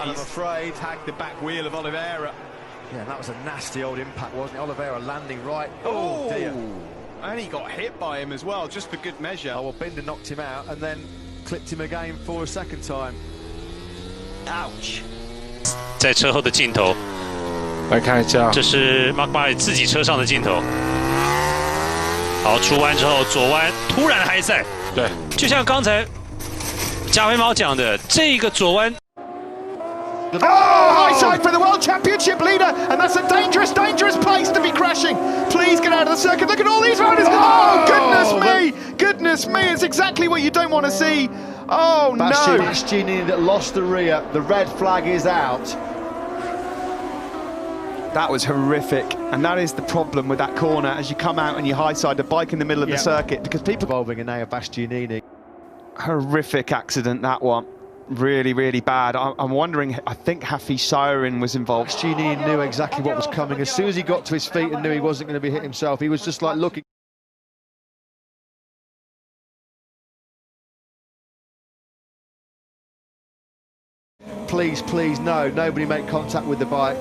I'm afraid. Tagged the back wheel of Oliveira. Yeah, that was a nasty old impact, wasn't it? Oliveira landing right. Oh, dear. And he got hit by him as well, just for good measure. Oh, well, Binder knocked him out and then clipped him again for a second time. Ouch. 在车后的镜头，来看一下，这是 Mark Marley 自己车上的镜头。好，出弯之后左弯突然还在，对，就像刚才加菲猫讲的，这个左弯。 Oh, high side for the World Championship leader, and that's a dangerous, dangerous place to be crashing. Please get out of the circuit. Look at all these riders. Oh, goodness me, it's exactly what you don't want to see. Oh, no. Bastianini that lost the rear, the red flag is out. That was horrific, and that is the problem with that corner as you come out and you high side a bike in the middle of the circuit, because people involving Enea Bastianini. Horrific accident, that one. Really, really bad. I'm wondering, I think Hafi's siren was involved. Bastianini knew exactly what was coming. As soon as he got to his feet and knew he wasn't going to be hit himself, he was just like looking. Please, please, no, nobody make contact with the bike.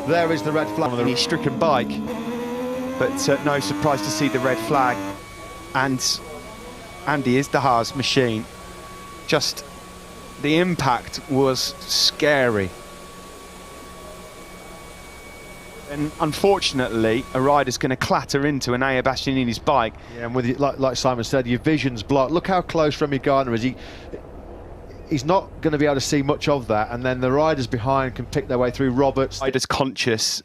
There is the red flag. On the stricken bike, but no surprise to see the red flag. And Andy is the Haas machine. Just the impact was scary. And unfortunately, a rider's going to clatter into Enea Bastianini's bike. Yeah, and with it, like Simon said, your vision's blocked. Look how close Remy Gardner is. He's not going to be able to see much of that, and then the riders behind can pick their way through. Roberts. Riders conscious.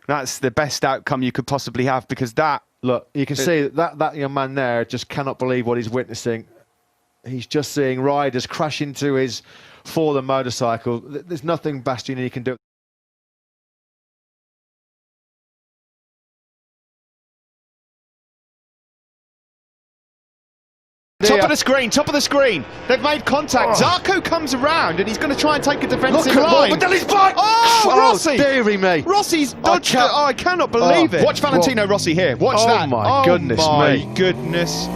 That's the best outcome you could possibly have, because that... Look, you can see that young man there just cannot believe what he's witnessing. He's just seeing riders crash into his fallen motorcycle. There's nothing Bastianini can do. Top of the screen. They've made contact. Zarco comes around and he's going to try and take a defensive line. Look at his bike! Oh, Rossi! Dearie me. Rossi's dodged it. Oh, I cannot believe it. Watch Valentino Rossi here. Watch that. My goodness me. Goodness.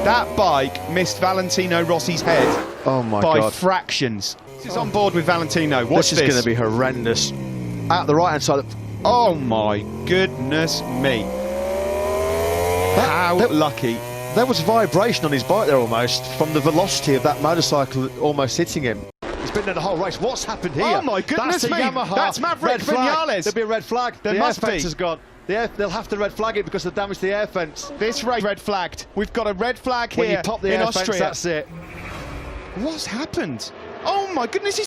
That bike missed Valentino Rossi's head by fractions. He's on board with Valentino. Watch this. This is going to be horrendous. At the right-hand side. Oh my goodness me. How lucky. There was vibration on his bike there almost, from the velocity of that motorcycle almost hitting him. He's been there the whole race. What's happened here? Oh my goodness me. Yamaha. That's Maverick Vinales. There'll be a red flag. There the must air fence be. has gone. They'll have to red flag it because they've damaged the air fence. This race red flagged. We've got a red flag here when you pop the in air Austria. fence, that's it. What's happened? Oh my goodness.